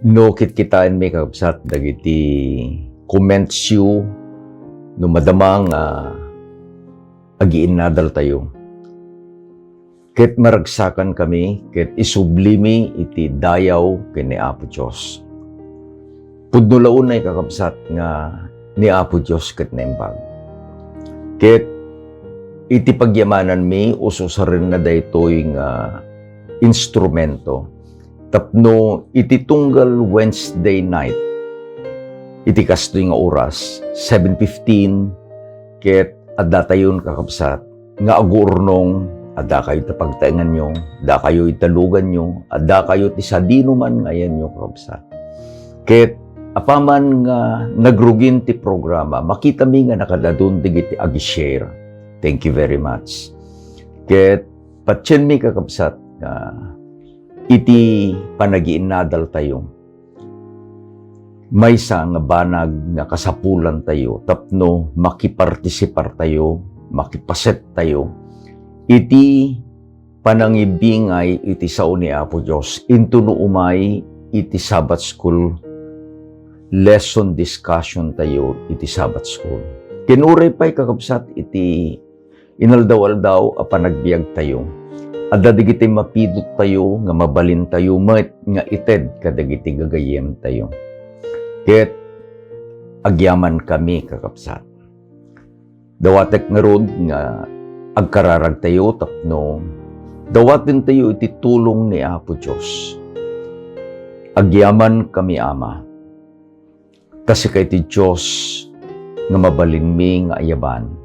No kitkitaan mi kakabsat dagiti comments you no madamang agiinadal tayo. Ket maragsakan kami, ket isublimi iti dayaw ken ni Apo Dios. Pudno launay kakabsat nga ni Apo Dios ket nembag. Ket iti pagyamanan mi uso sa rin na daytoy nga instrumento. Tapno iti tunggal Wednesday night. Iti kastoy nga oras 7:15 ket adda tayon kakabsat nga agurnong adda kayo tapagtaengan nyo, adda kayo italugan nyo, adda kayo ti sadino man ngayon nyo kakabsat. Ket apaman nga nagrugin ti programa, makita mi nga nakadadun digiti agi-share. Thank you very much. Ket patyen mi kakabsat nga iti panagiinadal tayo. Maysa nga banag nga kasapulan tayo, tapno makipartisipar tayo, makipaset tayo. Iti panangibingay iti sao ni Apo Dios. Into no umay iti Sabbath School lesson discussion tayo iti Sabbath School. Kinuray pa'y kakabsat iti inaldaw-aldaw a panagbiag tayo. Adda digiti mapidot tayo nga mabalin tayo met nga ited kadagiti gagayem tayo. Ket agyaman kami kakabsat. Dawatek nga rod nga agkararag tayo tapno dawaten tayo iti tulong ni Apo Dios. Agyaman kami Ama. Kasi kay ti Dios nga mabalin mi nga ayaban.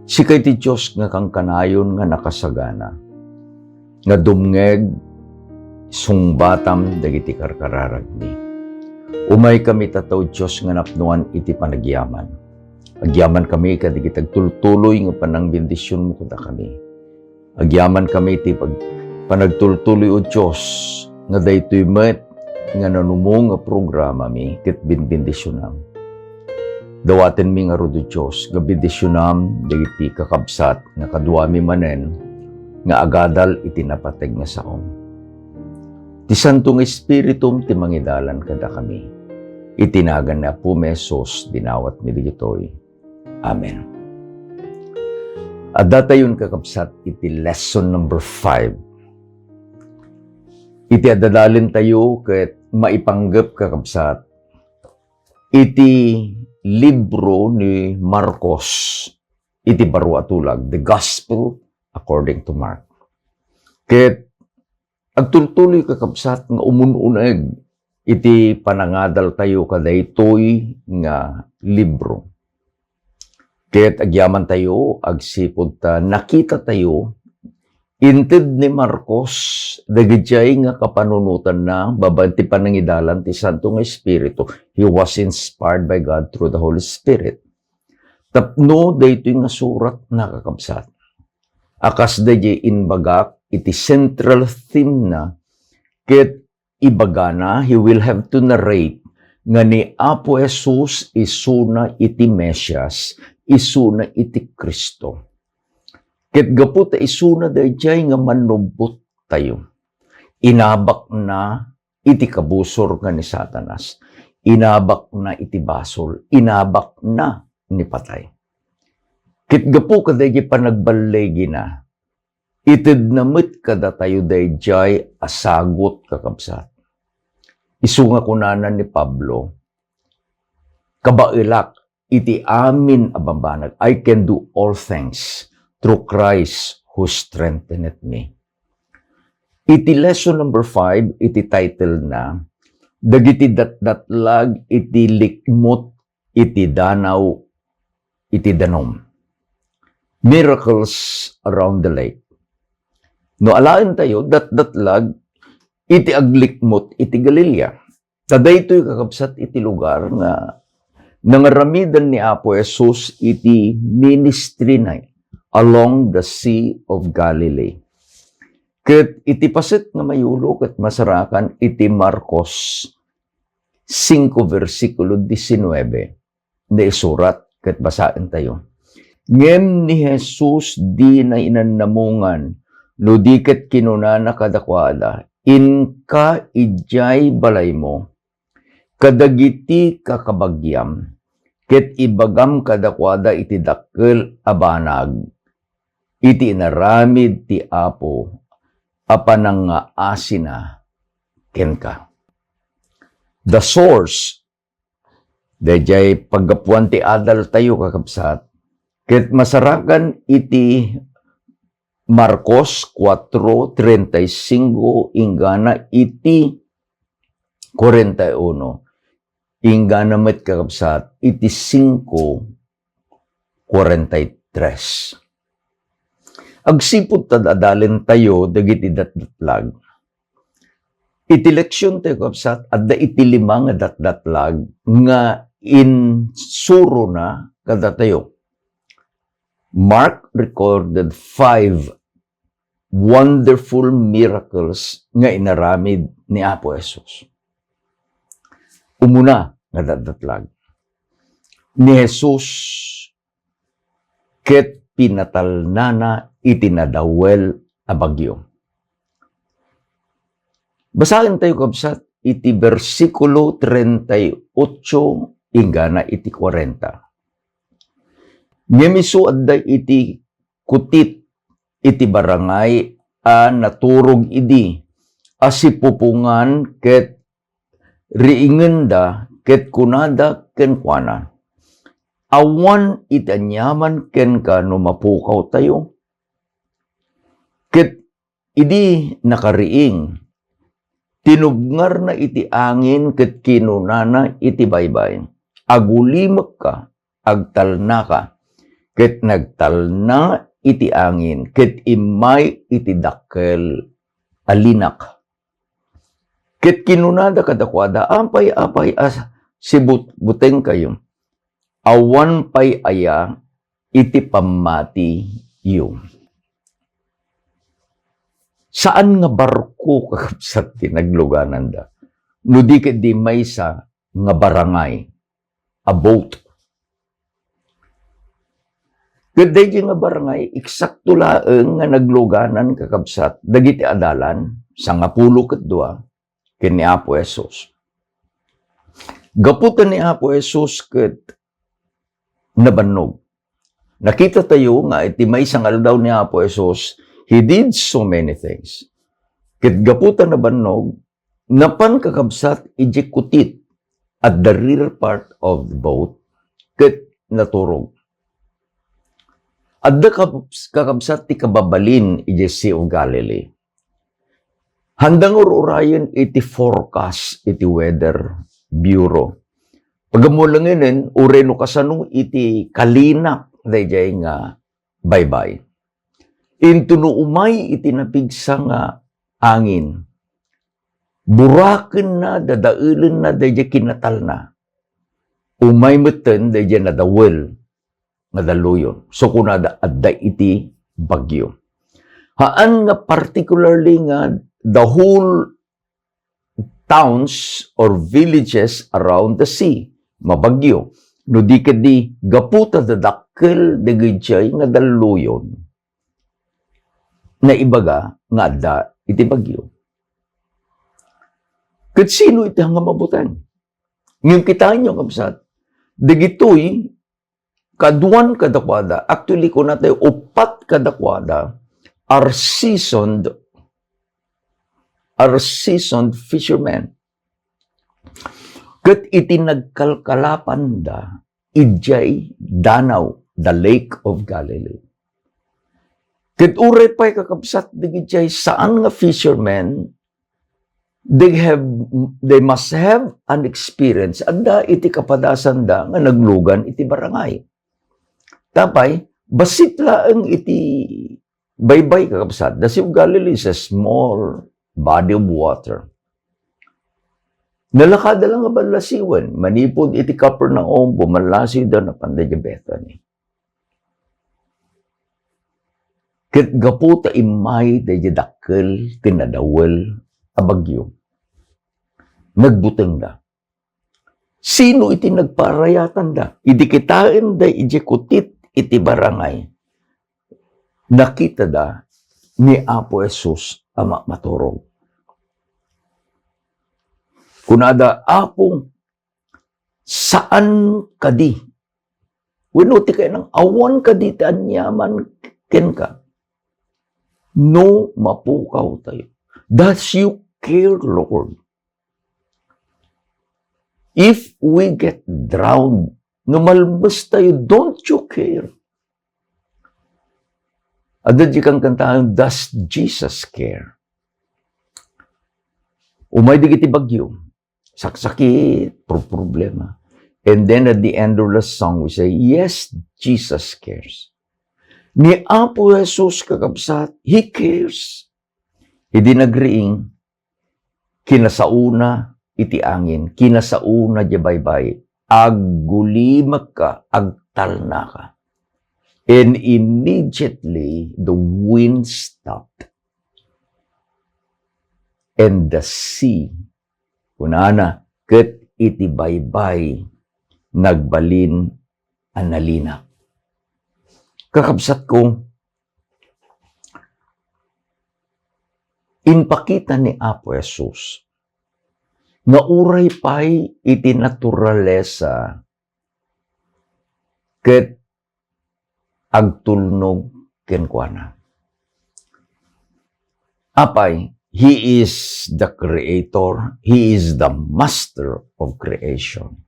Si kay ti Diyos nga kang kanayon nga nakasagana, nga dumngeg sungbatam dagiti karkararag mi. Umay kami tataw Diyos nga napnuan iti panagyaman. Agyaman kami kadagiti agtultuloy nga panang bendisyon mo kada kami. Agyaman kami iti panagtultuloy o Diyos nga daytoy met nga nanumong nga programa mi ket binbendisyonam. Dawaten mi nga rodo Diyos, nga bendisyonam dagiti kakabsat, nga kaduami manen, nga agadal iti napateg nga saom. Ti Santong Espiritum ti mangidalan kada kami. Itinagan na po mesos dinawat mi digitoy. Amen. Adda tayon kakabsat iti lesson number 5. Iti adadalin tayo ket maipanggep kakabsat iti libro ni Marcos, iti baro atulag, The Gospel according to Mark. Ket agtultuloy kakabsat nga umununeg iti panangadal tayo kadaytoy nga libro. Ket agyaman tayo agsipod ta nakita tayo inted ni Marcos dagiti nga kapanunutan na babanti panangidalan ti Santong Espiritu. He was inspired by God through the Holy Spirit. Tapno daytoy nga surat nakakabsat. Akas dayjay inbagak iti central theme na ket ibagana he will have to narrate nga ni Apo Jesus isuna iti Mesias, isuna iti Kristo. Ket gapu ta isuna dayjay nga manubot tayo. Inabak na iti kabusor nga ni Satanas. Inabak na iti basol. Inabak na ni patay. Ket gapu ka dayjay panagbalegi na. Ited na met kada tayo dayjay asagot kakabsat. Isunga kunanan ni Pablo, kabailak iti amin abambanag. I can do all things through Christ who strengtheneth me. Iti lesson number 5, iti title na, dagiti datdatlag iti likmot iti danaw iti danom. Miracles around the lake. No alain tayo, datdatlag iti aglikmot iti Galilea. Kadaytoy kakabsat iti lugar nga nangaramidan ni Apo Jesus iti ministry na along the Sea of Galilee. Ket iti paset nga mayulo ket masarakan iti Marcos 5 versikulo 19 na isurat ket basaen tayo. Ngem ni Jesus di na inanamungan, no di ket kinunana kadakwada, inka ijay balay mo, kadagiti kakabagyam, ket ibagam kadakwada iti dakkel abanag, iti inaramid ti Apo, apanang nga asina kenka. The source, dayjay paggapuan ti adal tayo kakabsat, ket masarakan iti Marcos 4:35 ingana iti 41. Ingana met kakabsat iti 5:43. Agsipud tad adalen tayo dagiti datdatlag. Iti leksyon tayo kakabsat adda iti 5 nga datdatlag nga insuro na kada tayo. Mark recorded 5 wonderful miracles nga inaramid ni Apo Jesus. Umuna nga datdatlag. Ni Jesus ket pinatalnana iti nadawel a bagyo. Basahin tayo kabsat iti versikulo 38 ingana iti 40. Ngemiso adda iti kutit iti barangay a naturog idi asipupungan ket riingenda ket kunada ken kuana. Awan itanyaman ken ka no mapukaw tayo. Ket idi nakariing tinubngar na iti angin ket kinunana iti baybay. Agulimek ka, agtalna ka, ket nagtalna iti angin, ket imay iti dakkel alinak. Ket kinunada kadakwada, apay si buteng kayo. Awan pay aya iti pamati yu. Saan nga barko kakabsat tinagluganan da? No di ket di maysa nga barangay, a boat. Kaday nga barangay, eksakto laeng nga nagluganan kakabsat, dagiti adalan, sa nga 12 ken ni Apo Jesus. Gaputan ni Apo Jesus ket nabannog. Nakita tayo nga iti maysang aldaw ni Apo Jesus, He did so many things. Ket gaputan nabannog, napan kakabsat iti kutit at the rear part of the boat, ket naturog. Adda kakabsat ti kababalin iti Sea of Galilee. Handang urayan iti forecast iti weather bureau. Pagamulanginin, ureno kasanong iti kalinak dayjay nga baybay. Intuno umay iti napigsa nga angin. Buraken na, dadailen na, dayjay kinatal na. Umay meten, dayjay nadawel, nga daluyon. So kunada, adda iti bagyo. Haan nga particularly nga the whole towns or villages around the sea, mabagyo. No di kadi gaputa dadakkel dagijay nga daluyon na ibaga nga adda iti bagyo. Ket sino iti nga mabutan? Ngem kita nyo kabsat, dagitoy kaduan kadakwada, actually kung natay 4 kadakwada are seasoned fishermen. Ket iti nagkalkalapan da, ijay danaw, the Lake of Galilee. Ket uray pa'y kakabsat digijay saan nga fishermen, they must have an experience. Adda iti kapadasan da nga naglugan iti barangay. Tapay, basit laeng iti baybay kakabsat. The Sea of Galilee is a small body of water. Nalakada lang nga balasiwan, manipod iti Capernaum, bumalasi da na panday Bethany. Ket gaputa imay da dakkel tinadawel a bagyo. Nagbuteng da. Sino iti nagparayatan da? Iti kitain da iti kutit iti barangay. Nakita da ni Apo Jesus ama maturog. Kunada, Apo, saan kadi? Wano ti kayo ng awan kadi ti anyaman ken ka. No, mapukaw tayo. Does you care, Lord? If we get drowned, numalbas tayo, don't you care? Adad kang kantaan, does Jesus care? Umay di kiti bagyo, saksakit, problema. And then at the end of the song, we say, yes, Jesus cares. Ni Apo Jesus kakabsat, He cares. Hindi nagriing, kinasauna iti angin, kinasauna di baybay, aggulimak ka, agtalna ka. And immediately, the wind stopped. And the sea, kunana, ket iti baybay, nagbalin analina. Kakabsat ko, inpakita ni Apo Jesus, na uray pa'y iti naturalesa, ket agtulnog kenkwana. Apay, He is the creator. He is the master of creation.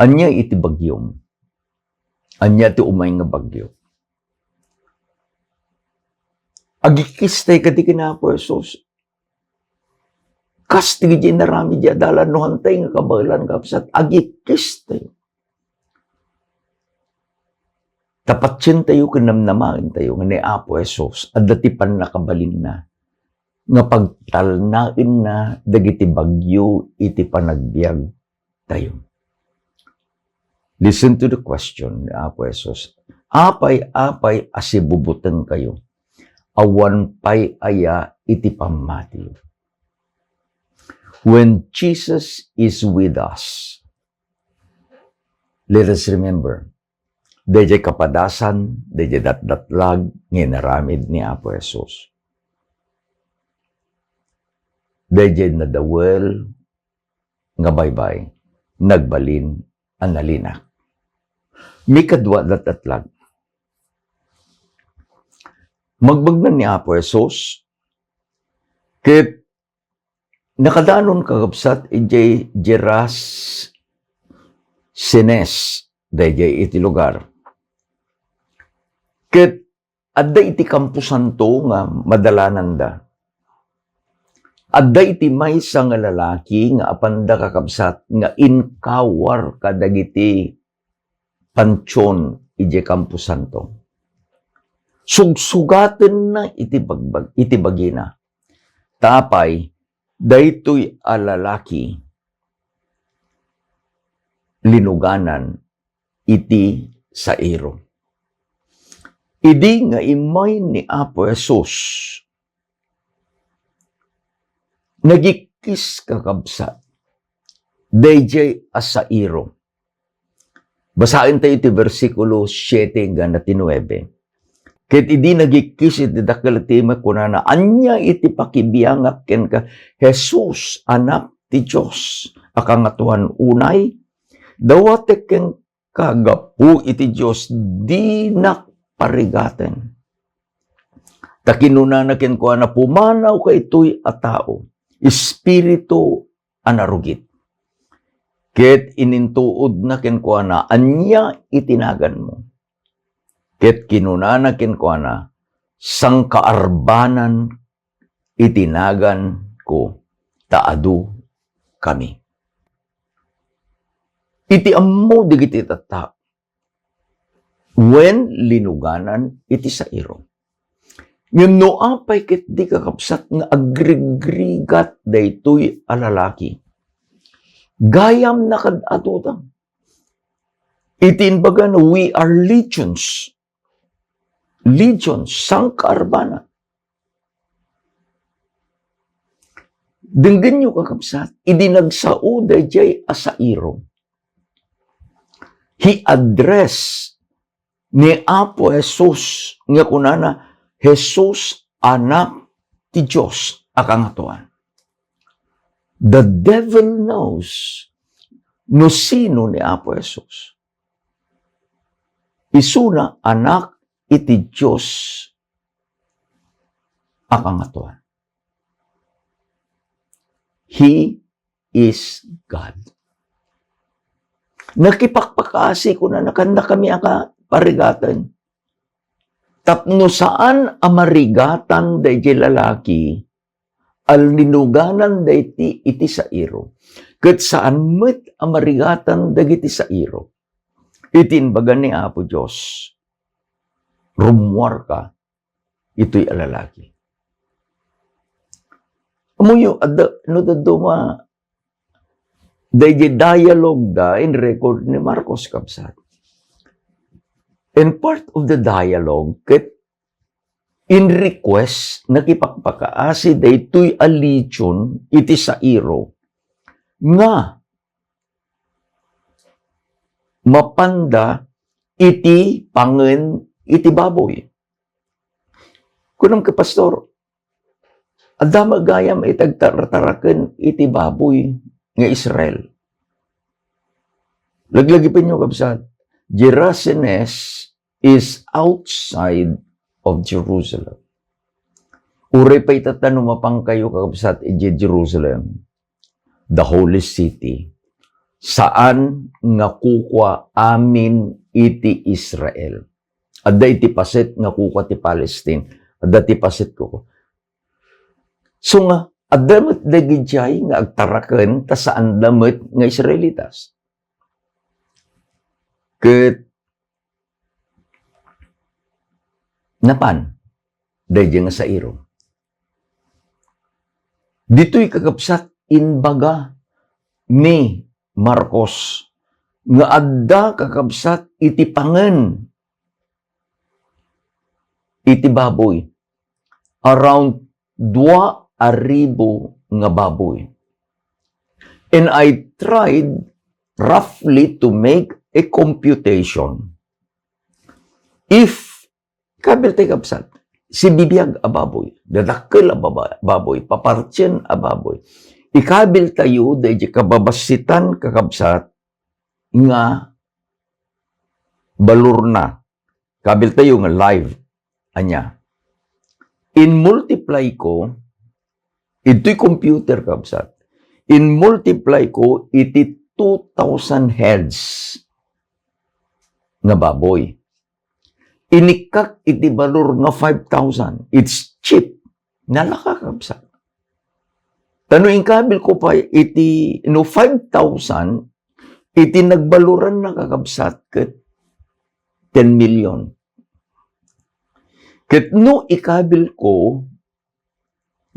Anya iti bagyom. Anya ti umay nga bagyo. Agikistay kati kinapo Jesus. Kastig di narami di adalan no hantay nga kabalan kapsat. Agikistay. Tapatsin tayo, kinamnamain tayo, nga ni Apo Jesus, at datipan na kabalin na, nga pagtalnain na, dagiti bagyo, iti panagbiag tayo. Listen to the question ni Apo Jesus. Apay asibubutan kayo, awan pay aya iti pamati. When Jesus is with us, let us remember, dayjay kapadasan, dayjay datdatlag, nginaramid ni Apo Jesus. Dayjay nadawel, nga baybay, nagbalin, analina. Mikadwa datdatlag. Magbagnan ni Apo Jesus, ket nakadanon kagabsat, ijay jeras sines, dayjay iti lugar. Ket adda iti kampusan to nga madalanan da. Adda iti maysa nga lalaki nga apanda kakabsat nga inkawar kadagiti pansyon iti kampusan to. Sugsugaten na iti bagina. Tapay daytoy a lalaki linuganan iti sairo. Idi nga imay ni Apo Jesus, nagikis kakabsat, dayjay asairo. Basahin tayo iti versikulo 7 hanggang 9. Ket idi nagikis iti dakalatima kunana, anya iti pakibiyangak ken ka, Jesus, anak ti Diyos, akangatuan unay, dawate ken kagapu iti Diyos, di parigaten. Takinuna na kinkuha na pumanaw ka ito'y a tao, espiritu anarugit. Ket inintuod na kinkuha na, anya itinagan mo. Ket kinuna na kinkuha na, sang kaarbanan itinagan ko, taadu kami. Iti ammo digiti tatak. When linuganan, iti sairo. Ngem no apay ket di kakapsat nga agrigrigat daytoy a lalaki. Gayam na kadatutam. Iti inbaga na we are legions. Legions, sangkaarbana. Denggan nyo kakapsat, idinagsao dayjay asairo. He addressed ni Apo Jesus nga kunana, Jesus, anak ti Diyos, akangatuan. The devil knows no sino ni Apo Jesus. Isuna anak iti Diyos ang angatuan. He is God. Nakipakpakasi ko na nakanda kami ang parigatan. Tapno saan amarigatan da lalaki al ninuganan da iti sa iro. Kat saan met amarigatan dagiti sa iro. Itin baga ni Apo Diyos. Rumwar ka. Ito'y alalaki. Amuyo, no daduma, dialogue da in record ni Marcos Kabsat. And part of the dialogue, in request, nakipagpakaasi da ito'y alition, iti sa iro, nga mapanda iti pangen iti baboy. Kunang kapastor, adama gayam itagtarataraken iti baboy nga Israel. Laglagipin nyo kabsat, Gerasenes is outside of Jerusalem. Uri pa itatanong mapang kayo kakabsat iti Jerusalem, the holy city. Saan nga kukwa amin iti Israel? Adda iti pasit nga kukwa ti Palestine. Adda ti pasit ko. So nga, adamot dagijay nga agtaraken ta saan damot nga Israelitas. Ket napan, dahil nga sa iro. Dito'y kakapsat inbaga ni Marcos nga adda kakabsat iti pangen iti baboy around 2,000 nga baboy. And I tried roughly to make a computation. If kabil tayo kabsat, si bibiyag a baboy, dadakkel a baboy, papartyen a baboy, ikabil tayo da kababasitan kakabsat nga balur na. Kabil tayo nga live anya. In multiply ko, ito'y computer kabsat. In multiply ko, iti 2,000 heads nga baboy. Inikak iti balur nga 5,000. It's cheap. Nalaka kabsat. Tanuing kabil ko pa iti 5,000 iti nagbaluran na kakabsat ket 10 million. Ket no ikabil ko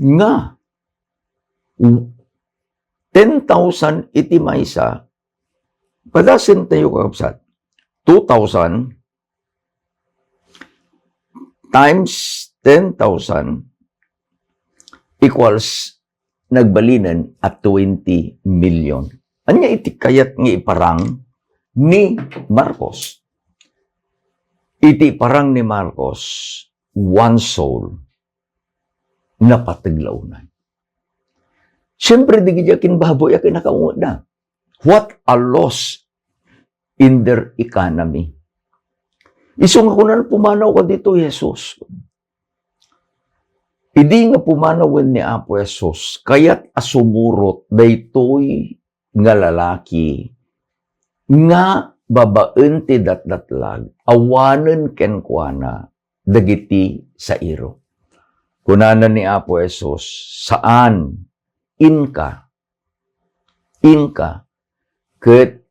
nga 10,000 iti maysa, padasin tayo kakabsat. 2,000 times 10,000 equals nagbalinan at 20 million. Anya iti kayat nga iparang ni Marcos. Iti parang ni Marcos, one soul na patiglaunan. Siyempre, di gijakin baboy akin nakaungot na. What a loss in their economy. Isong ako na pumanaw ka dito, Jesus. Idi nga pumanawan ni Apo Jesus, kaya't asumurot daytoy nga lalaki nga babaen ti datdatlag, awanen kenkwana dagiti sa iro. Kunanan ni Apo Jesus, saan inka ket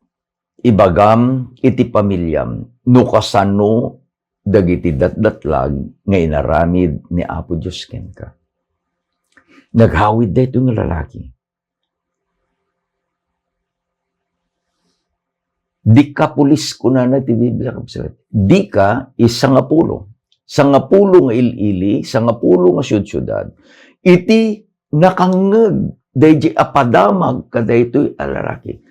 ibagam iti pamilyam no kasano dagiti datdatlag nga inaramid ni Apo Diyos kenka. Naghawid dito ng lalaki. Di ka pulis ko na ti Biblia kapsalat. Di ka is sangapulo. Sangapulo nga ilili, sangapulo nga syudsyudad. Iti nakangeg, dahi apadamag kada ito'y alalaki.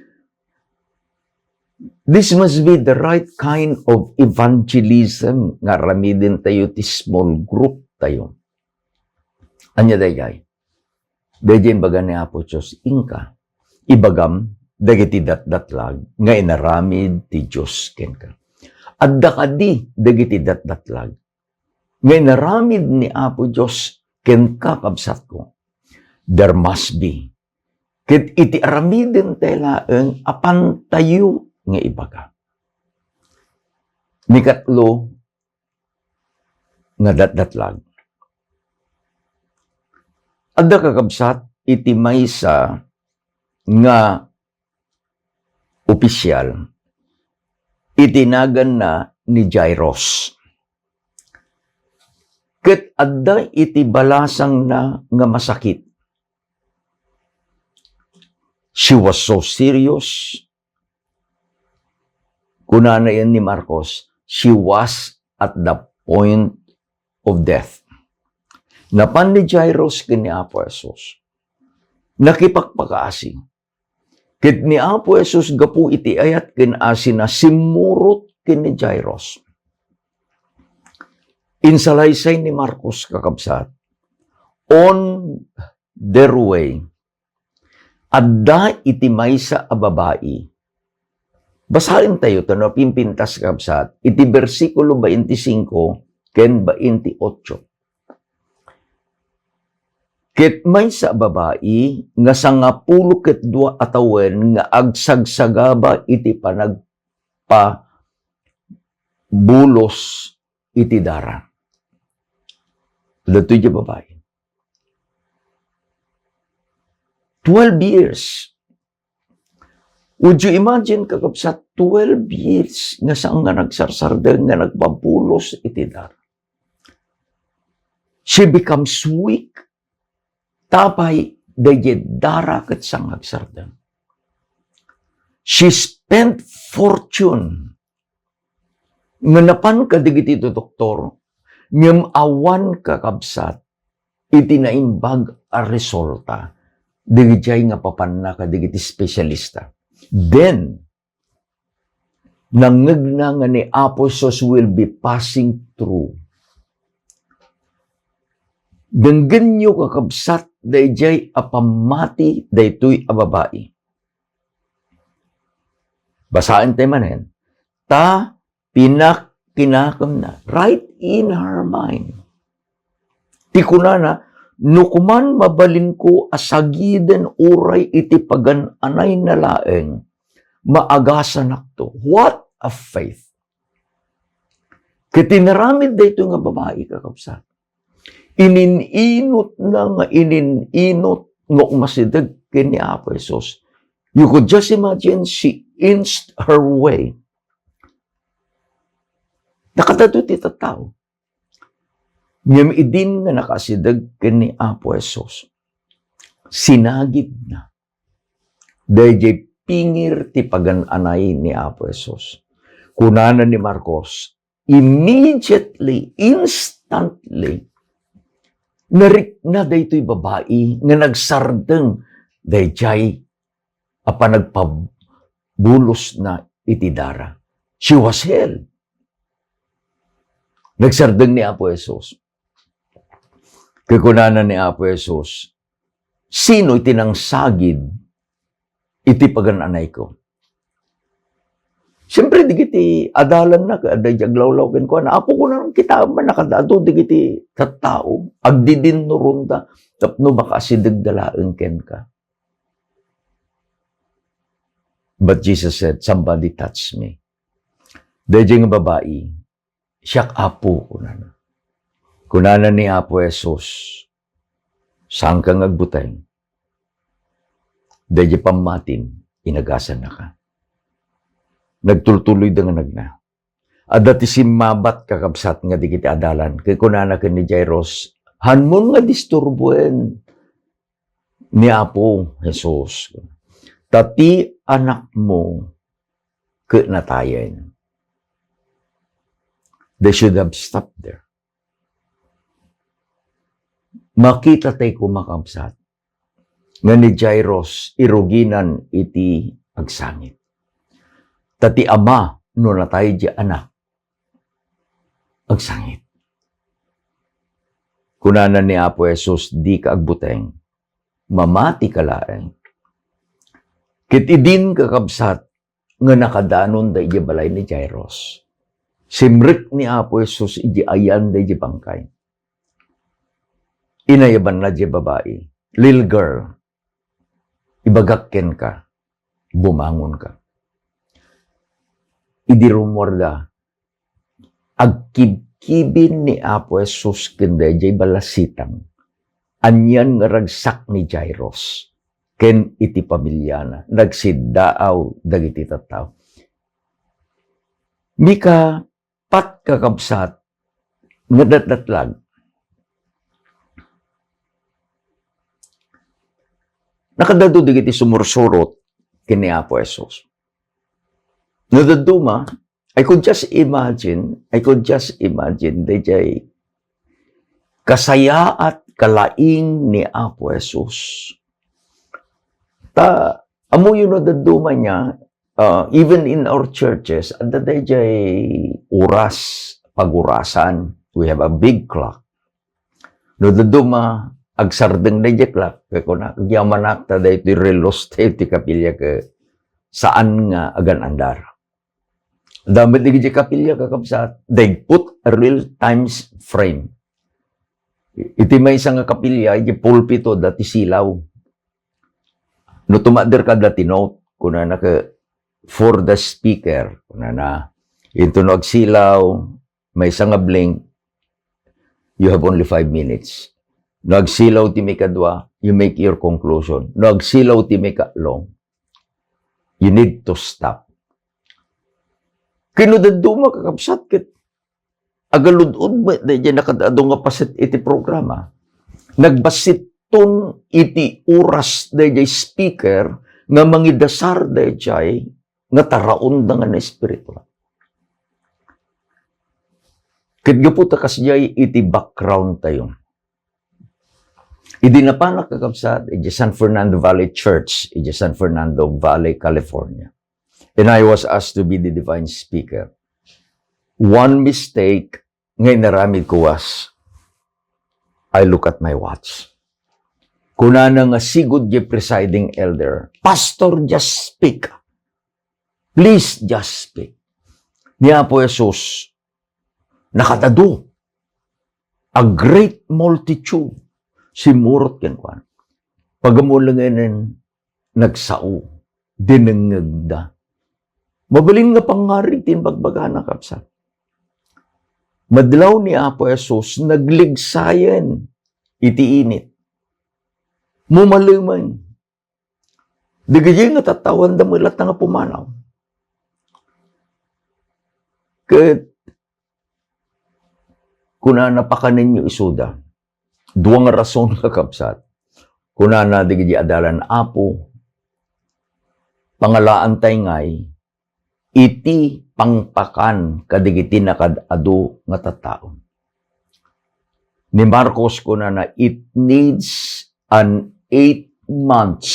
This must be the right kind of evangelism nga ramidin tayo ti small group tayo. Anya dayay. Dayen baga ni Apo Diyos, Inka, ibagam, dagiti datdatlag, nga inaramid ti Diyos ken ka. Adda kadi, dagiti datdatlag, nga inaramid ni Apo Diyos ken ka kabsat ko. There must be. Ket iti aramiden telaeng apan tayo nga ibaga. Nikatlo, nga datdatlag. Adda kakabsat, iti maysa nga opisyal, itinagan na ni Jairus. Ket adda iti balasang na nga masakit. She was so serious. Kunana yan ni Marcos, she was at the point of death. Napan ni Jairus ken ni Apo Jesus. Nakipagpakaasi. Ket ni Apo Jesus gapu iti ayat ken asin na simurot ken ni Jairus. Insalaysay ni Marcos kakabsat. On their way, adda iti maysa a babae. Basahin tayo ito, no, pimpintas kabsat, iti versikulo 25, ken 28. Ket maysa a babae, nga 52 atawen, nga agsagsagaba iti panagpabulos iti dara. Dito yung babae. 12 years. Would you imagine, kakabsat, 12 years nga saan nga nagsarsardeng nga nagpabulos iti dara. She becomes weak. Tapay, dayed dara kat sang nagsardeng. She spent fortune. Nga napan ka digiti ito, doktor, ngam awan kakabsat, iti naimbag a resulta, digitay nga papanna ka digiti specialista. Then, nangagna nga ni Apostles will be passing through. Denggen nyo kakabsat, dayjay apamati, daytoy ababai. Basahin tayo manen. Ta, kinakam na, right in her mind. Tikunana, nukuman mabalin ko asagiden uray iti pagan anay na laeng, maagasan akto. What a faith! Kitinaramid dito nga babae kakabsat. Ininot nga umasidag kini Apo Jesus. You could just imagine, she inched her way. Nakatadot ito tao. Ngam idin nga nakasidag kini Apo Jesus. Sinagid na. Dayjay pingir ti pagananay ni Apo Jesus. Kunana ni Marcos, immediately, instantly, narik na daytoy babae nga nagsardeng dayjay apa nagpabulos na iti dara. She was healed. Nagsardeng ni Apo Jesus. Kikunanan ni Apo Jesus, sino itinangsagid iti pagananay ko? Siyempre, digiti adalan na, aday jaglawlaw ken ko na, apo ko na kita man nakadado, digiti tattao, agdidin no runda, tapno baka asidagdalaeng ken ka. But Jesus said, somebody touched me. Dahil nga babae, siyak apo ko na. Kunana ni Apo Jesus, saan ka ngagbutay? Dahil pamatin, inagasan na ka. Nagtultuloy da nga nagna. Adati simabat kakabsat nga di kita adalan. Kaya kunana ka ni Jairus, hanmon nga disturbuen ni Apo Jesus. Tati anak mo ke natayen. They should have stopped there. Makita tayo kumakabsat nga ni Jairus iruginan iti agsangit. Tati ama no natay di anak agsangit. Kunanan ni Apo Jesus di ka agbuteng mamati kalaeng. Kit idin kakabsat nga nakadanon da iji balay ni Jairus. Simrik ni Apo Jesus iji ayan da iji bangkay. Inayaban na iji babae. Little girl, ibagakken ka, bumangon ka. Idi rumorda, agkibkibin ni Apo Jesus kenda iji balasitang. Anyan nga ragsak ni Jairus. Ken iti pamilyana, nagsidaaw dagiti tattaw. Mika pat kakabsat, nga datdatlag. Nakadado dagiti sumursurot kini Apo Jesus. Nadaduma, I could just imagine, DJ, kasaya at kalaing ni Apo Jesus. Amo yun nadaduma niya, even in our churches, at the day oras, pagurasan, we have a big clock. Nadaduma, agsardeng na clock, kaya ko na, yaman ta da ito relos tayo ti kapilya ka, saan nga agan andar. Damit di kapilya kakabsat, they put a real times frame. Iti may isang kapilya, iti pulpito dati silaw. No tumader ka dati note, kuna na ka, for the speaker, kuna na, ito no agsilaw, may isang blink, you have only 5 minutes. No agsilaw ti may kadwa, you make your conclusion. No agsilaw ti may kalong, you need to stop. Kinudaduma kakapsat kit, agaludod ba, dahil nakadado nga pasit iti programa, nagbasit ton iti oras dayjay speaker nga mangidasar dayjay nga taraon da nga na espiritu. Ket gaputa kasjay iti background tayo. Idi napanak kakabsat iti San Fernando Valley Church, iti San Fernando Valley, California. And I was asked to be the divine speaker. One mistake ngay naramid ko was I look at my watch. Kuna nga sigud yung presiding elder, Pastor, just speak. Please, just speak. Niya po Jesus, nakatado. A great multitude. Simurot yan kwan. Pagamulanganan, nagsao. Dinangagda. Mabaling nga pangaritin bagbaga kapsa. Madlaw ni Apo Jesus, nagligsayan. Iti init. Mumaluman. Digayay nga tatawan da mulat nga pumanaw. Kat, kuna napakanin nyo isuda, duwang rason kakabsat, kuna na digayay adalan Apo, pangalaan tay ngay, iti pangpakan kadigiti nakadado nga tattaon. Ni Marcos kuna na, it needs an 8 months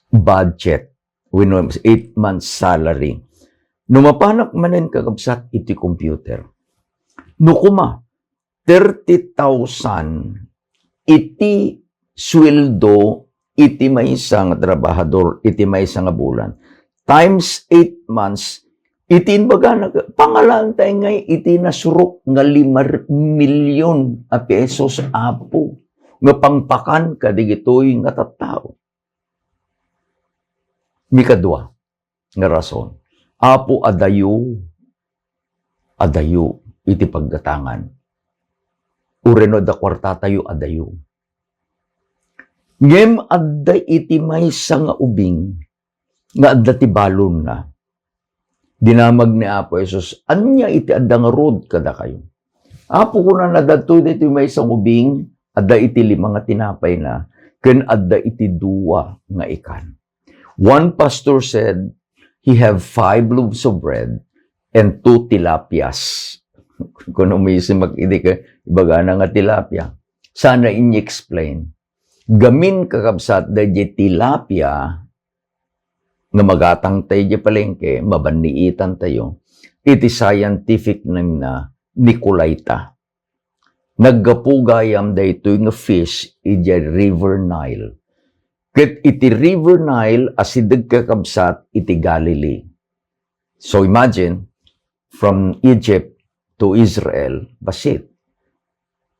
budget, 8 months salary. Numapanak manen kakabsat iti computer. Nukuma, 30,000 iti sweldo iti may isang trabahador, iti may isang bulan. Times 8 months, iti inbaga, pangalan tayo ngay, iti nasurok nga 5 milyon a pesos Apo. Nga pangpakan kadigitoy nga tattao. Mikadwa, nga rason. Apo adayo, iti pagdatangan. Ureno da kwarta tayo adayo. Ngem adda iti maysa nga ubing, nga adda ti balon na. Dinamag ni Apo Jesus, anya iti adda nga road kada kayo. Apo ko na nadadto iti maysa nga ubing, adda iti 5 nga tinapay na, ken adda iti 2 nga ikan. One pastor said, he have 5 loaves of bread and 2 tilapias. Kung umisi mag-idi ka, ibaga na nga tilapia. Sana in-explain. Gamin kakabsat da di tilapia, nga magatang tayo di palengke, mabaniitan tayo, iti scientific name na Nicolaita. naggapugayam daytoy nga fish iti River Nile. Ket iti River Nile asideg kakabsat iti Galilee. So imagine, from Egypt to Israel, basit.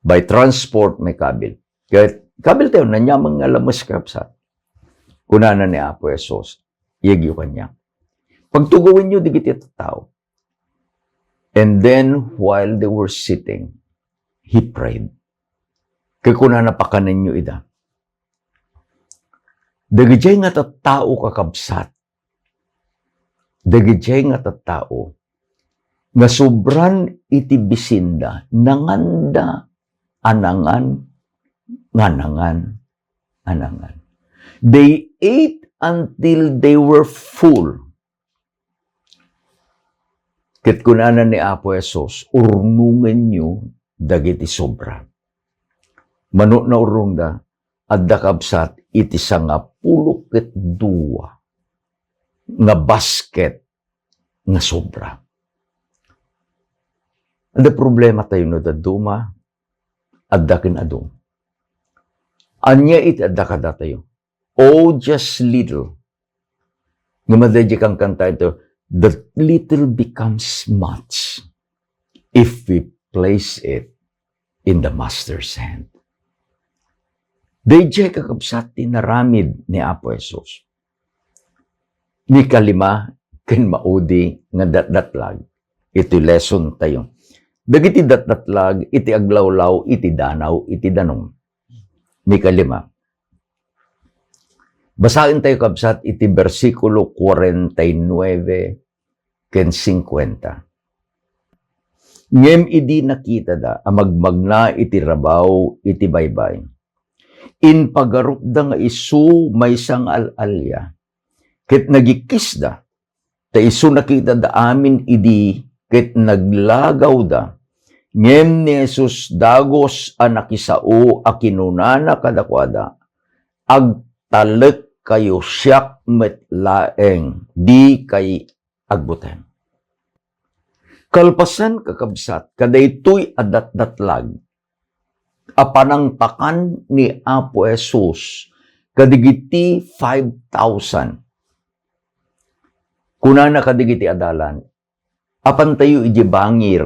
By transport may kabil. Kaya kabil tayo, nanyamang nga lamas kakabsat. Kunana ni Apo Jesus, yagyo kanya. Pagtugawin nyo, di kiti tao. And then, while they were sitting, he prayed. Kaya kunana pakanin nyo ida. Dagijay nga tao kakabsat. Dagijay nga tao nga sobran iti bisinda, nanganda, anangan, anangan. They ate until they were full. Ket kunana ni Apo Jesus, urnungan nyo dagiti sobra. Mano na urong da, adda kabsat iti sangapulo ket dua nga basket nga sobra. Ada problema tayo no da duma, adda ken adum. Anya it adda kada tayo. Oh, just little. Nga madadya kang kanta ito, the little becomes much if we place it in the Master's hand. Dayjay kakabsat tinaramid ni Apo Jesus. Ni kalima, ken maudi nga datdatlag. Ito lesson tayo. Dagiti datdatlag, iti aglawlaw, iti danaw, iti danong. Ni kalima. Basahin tayo kabsat iti versikulo 49 ken 50. Ngem idi nakita da, amagmagna iti rabaw iti baybay. In pagarup da nga isu may sang alalya. Ket nagikis da, ta isu nakita da amin idi, ket naglagaw da. Ngem ni Jesus dagos anakisao akinunana kadakwada. Agtalek kayo siyak met laeng, di kay agbuten. Kalpasan kakabsat, kadaytoy adat-datlag, apanang takan ni Apo Jesus, kadigiti 5,000. Kunana kadigiti adalan, apan tayo iti bangir,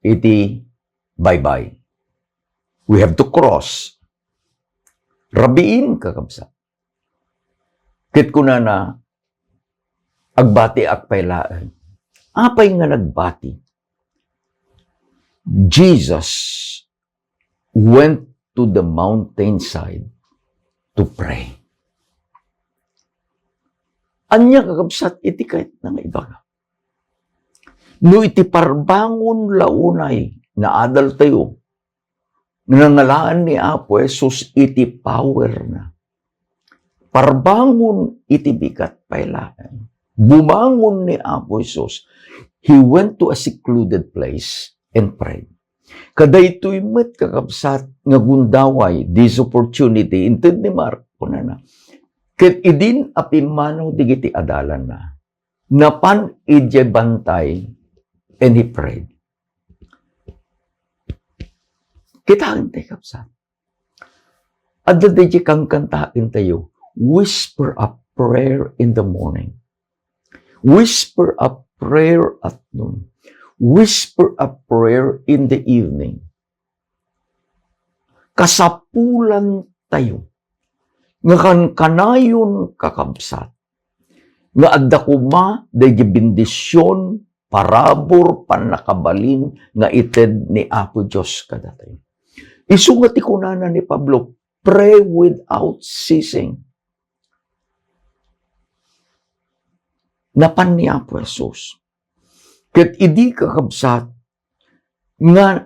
iti bye-bye. We have to cross. Rabiin kakabsat. Kit kunana, agbati akpailaan. Apay nga nagbati. Jesus went to the mountainside to pray. Anya kakabsat iti kahit nga iba. No iti parbangon launay na adal tayo, nangalaan ni Apo Jesus iti power na. Parbangon iti bigat pailaan. Bumangon ni Apo Jesus. He went to a secluded place and prayed. Kadaytoy met kakabsat nga gundaway this opportunity inted ni Mark kunana. Ket idin apimanaw digiti adalan na. Napan ije bantay and he prayed. Kitaan tayo kapsat. Adda di kang kantain tayo. Whisper a prayer in the morning. Whisper a prayer at noon. Whisper a prayer in the evening. Kasapulan tayo. Nga kanayon kakabsat. Nga adda kuma, dagi bendisyon, parabor, panakabalin, nga ited ni Apo Diyos kadatay. Isungat ikunana ni Pablo, pray without ceasing. Napan ni Apo Jesus. Ket idi kakabsat nga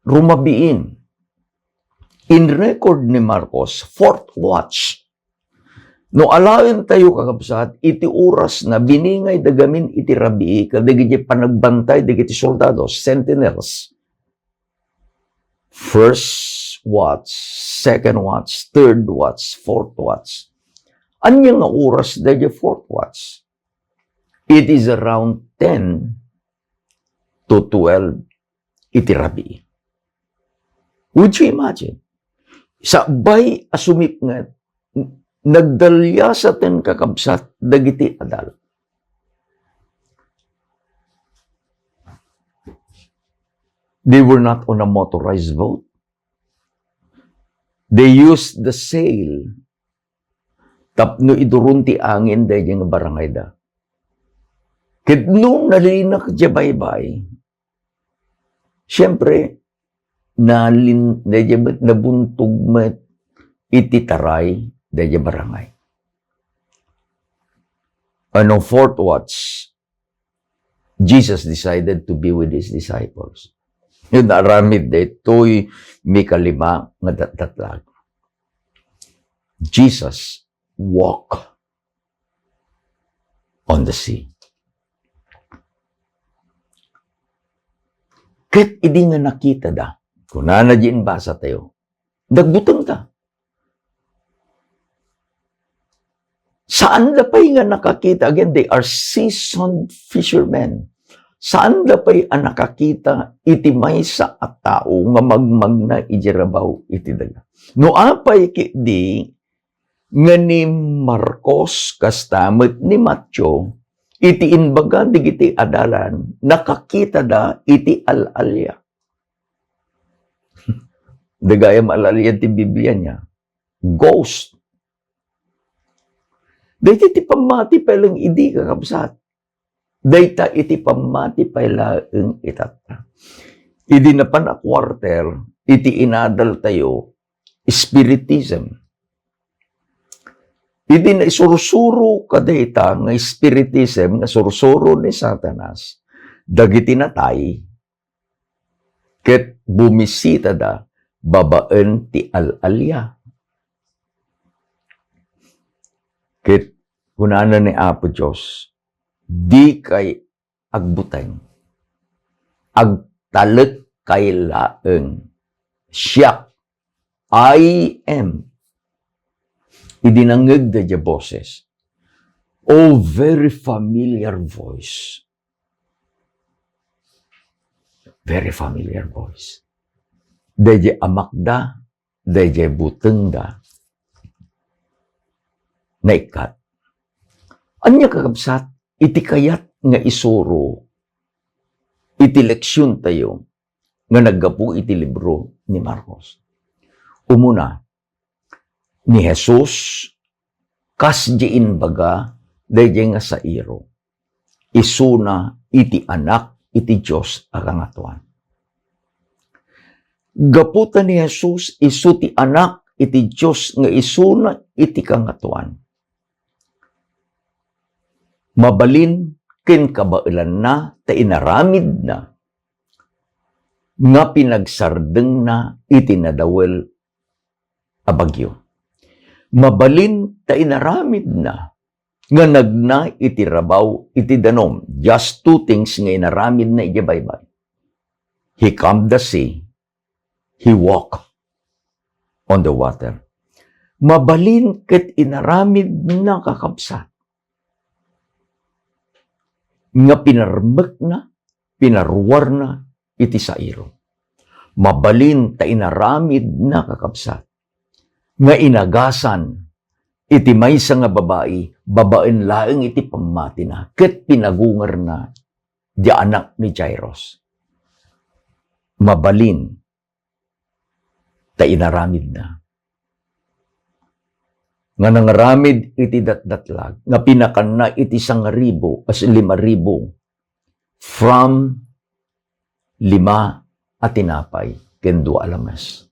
rumabiin. In record ni Marcos, fourth watch. No alawin tayo kakabsat, iti oras na biningay dagamin iti rabii, kadagiti panagbantay, dagiti soldados, sentinels. First watch, second watch, third watch, fourth watch. Anya nga oras dagiti fourth watch? It is around 10 to 12 iti rabii. Would you imagine? Sa bay asumip nga, nagdalya sa ten kakabsat, dagiti adal. They were not on a motorized boat. They used the sail. Tapno idurunti angin dahil yung barangay da. Kit nung nalinak dya baybay, siyempre, nabuntog met ititaray dahil barangay. Anong fourth watch, Jesus decided to be with his disciples. Yung naramid de, to'y may kalima nga datlag. Jesus walk on the sea. Ket idi nga nakita da, kung nanadyin basa tayo, nagbutang ta. Saan da pa'y nga nakakita? Again, they are seasoned fishermen. Saan da pa'y ang nakakita iti may sa at tao nga magmag na ijirabaw iti daga. No apay di nga ni Marcos kastamit ni Matthew iti inbaga digiti adalan nakakita da iti alalya. Dagayam alalya ti Biblia niya. Ghost. Dahil iti pamati palang idi kakabsat. Dayta iti pamati pailaeng itata. Idi na pa na quarter, iti inadal tayo, spiritism. Idi na isurusuro kadayta nga spiritism, nga surusuro ni Satanas, dagiti natay, ket bumisita da, babaen ti alalya. Ket kunana ni Apo Diyos, di kay agbuteng, agtalet kay laeng, siya, I am, idinangeg da dya boses. Oh, very familiar voice. Very familiar voice. Da dya amakda, da dya buteng da, naikat. Anya kakabsat, iti kayat nga isuro, iti leksyon tayo, nga naggapu iti libro ni Marcos. Umuna, ni Jesus, kas diin baga, dayjay nga sa iro, isuna iti anak, iti Diyos akangatuan. Gaputan ni Jesus, isu ti anak, iti Diyos nga isuna iti kangatuan. Mabalin ken kabailan na, ta inaramid na, nga pinagsardeng na iti nadawel a bagyo. Mabalin ta inaramid na, nga nagna iti rabaw iti danom. Just two things nga inaramid na iti baybay. He calmed the sea, he walked on the water. Mabalin ket inaramid na kakabsat. Nga pinarmek na, pinaruwar na, iti sairo. Mabalin ta inaramid na kakabsat. Nga inagasan, iti maysa nga babae, babaen laeng iti pamati na, ket pinagungar na, di anak ni Jairus. Mabalin ta inaramid na. Nga nangaramid iti datdatlag, nga pinakan na iti 1,000 as 5,000 from 5 at tinapay ken 2 alamas.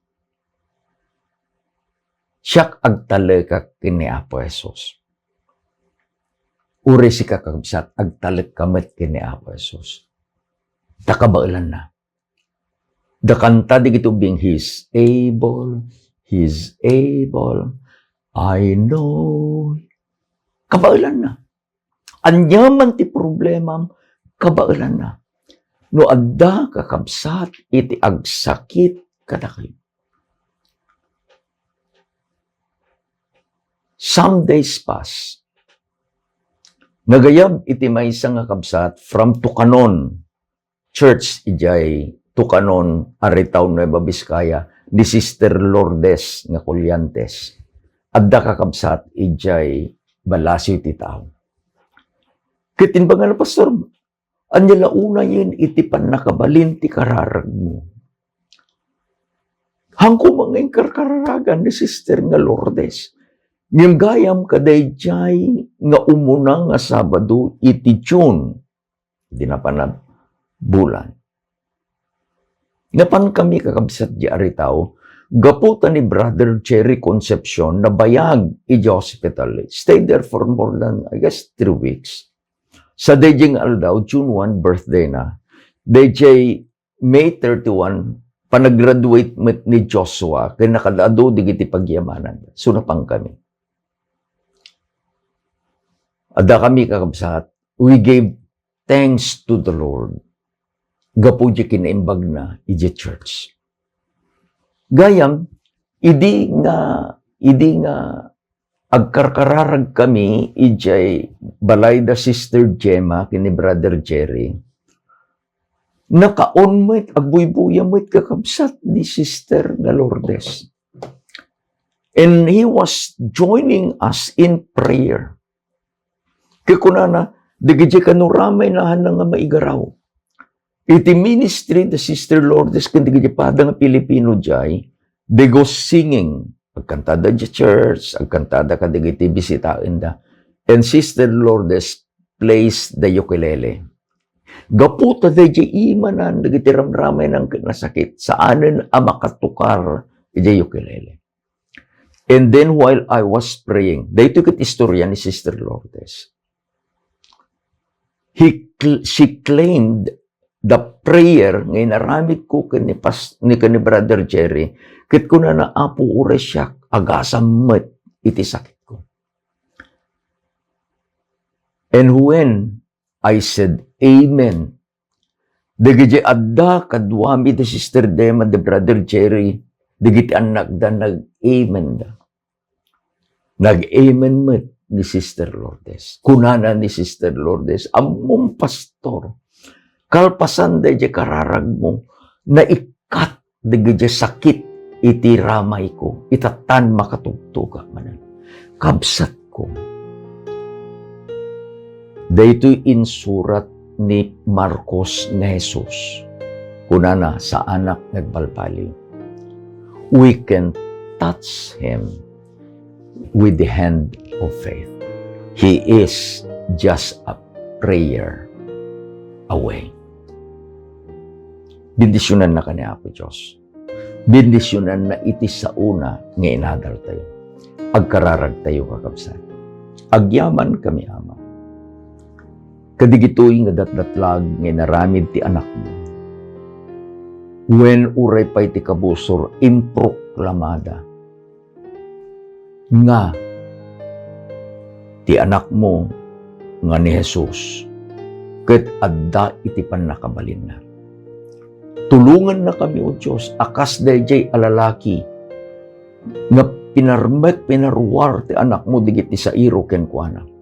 Siyak agtalekak kini Apo Jesus. Uri si kakabsat agtalek kamet kini Apo Jesus. Takabailan na. Dakanta di gitubing He's able, He's able, I know. Kabailan na. Anyaman ti problema, kabailan na. No adda kakabsat, iti agsakit kadakay. Some days pass. Nagayab iti maysa nga kabsat from Tucanon Church ijay Tucanon, Aritaw, Nueva Vizcaya, ni Sister Lourdes nga Colyantes. Adda kakabsat, ijay balasyo ti tao. Kitinbangan na pastor, anya launa yun, itipan nakabalin ti kararag mo. Hangko mga kararagan ni Sister nga Lourdes. Ngayong gayam kaday jay nga umuna nga Sabado iti June. Hindi na pa na bulan. Napan kami kakabsat di aritaw, gaputan ni Brother Jerry Concepcion na bayag iti hospital. Stayed there for more than, I guess, 3 weeks. Sa dayjing aldaw, June 1, birthday na. Dayjay May 31, panagraduate ni Joshua, kaya nakadado digiti pagyamanan. Sunapang kami. Ada kami kakabsat, we gave thanks to the Lord. Gapo di kinaimbag na iti church. Gayam, idi nga agkarkararag kami ijay balay da Sister Gemma kini Brother Jerry. Naka-onmit, agbuybuyamoit kakabsat ni Sister na Lourdes. And he was joining us in prayer. Kaya kunana, digidya kanuramay na nga maigaraw. Iti ministry the Sister Lourdes kundi gipada nga Pilipino jay, they go singing. Agkantada di church, agkantada ka digiti bisitain da. And Sister Lourdes plays the ukulele. Gaputa da di imanan, digiti ramramay ng nasakit. Saanin makatukar di ukulele. And then while I was praying, dahito kit istorya ni Sister Lourdes. She claimed the prayer ngay naramit ko ni Brother Jerry, kit ko na apo ure siya, agasam met iti sakit ko. And when I said, Amen, digiti adda kadwami the Sister Dema, the Brother Jerry, digiti anak da nag-amen da. Nag-amen met ni Sister Lourdes. Kunana ni Sister Lourdes, among pastor, kalpasan da di kararag mo, na ikat di sakit iti ramay ko, itatan makatugtuga manan. Kabsat ko. Daytoy insurat ni Marcos na Jesus. Kunana sa anak nagbalbali. We can touch him with the hand of faith. He is just a prayer away. Bendisyonan na kani Apo Diyos. Bendisyonan na iti sa una nga inadal tayo. Agkararag tayo kakabsat. Agyaman kami ama. Kadigitoy nga datdatlag nga naramid ti anak mo. When uray pa'y ti kabusor improklamada nga ti anak mo nga ni Jesus ket adda iti pannakabalin na. Tulungan na kami o Diyos, akas dayjay alalaki nga pinarmet pinaruwar ti anak mo digiti sa iro kenkwana.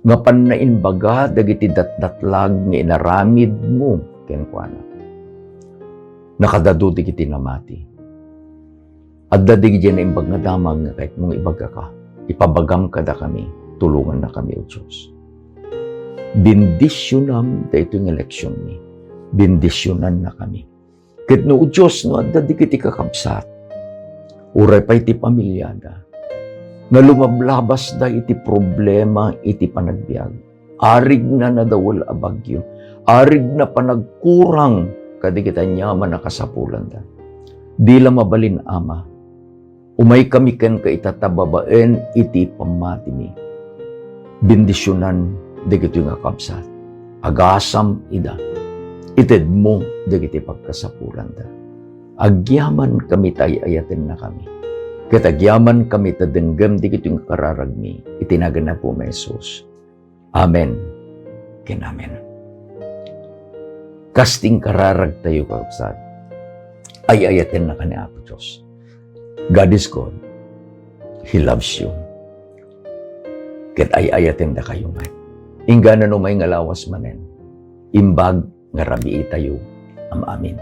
Nga pannainbaga dagiti datdatlag nga inaramid mo kenkwana. Nakadado digiti namati. Adda digiti na imbag nga damag nga kahit mong ibaga ka, ipabagam kada kami, tulungan na kami o Diyos. Bendisyonan dayto ng eleksyon ni. Bendisyonan na kami. Ket no o Diyos, no, adda di kiti kakabsat. Uray pa iti pamilyada. Na lumablabas da iti problema iti panagbiag. Arig na nadawal a bagyo. Arig na panagkurang kadikitan yaman na kasapulan da. Di la mabalin ama. Umay kami ken ka itatababaen iti pamati mi. Bendisyonan digiti nga kabsat. Agasam ida. Ited mo digiti pagkasapulan da. Agyaman kami tayo ayatin na kami. Katagyaman kami tadenggam digiti nga kararagmi. Itinagan na po may Jesus. Amen. Kinamen. Kasting kararag tayo kabsat. Ay ayatin na kani Apo Diyos. God is God. He loves you. Ket ay ayatin na kayo man. Ingganan no may ngalawas manen. Imbag nga rabi tayo. Amin.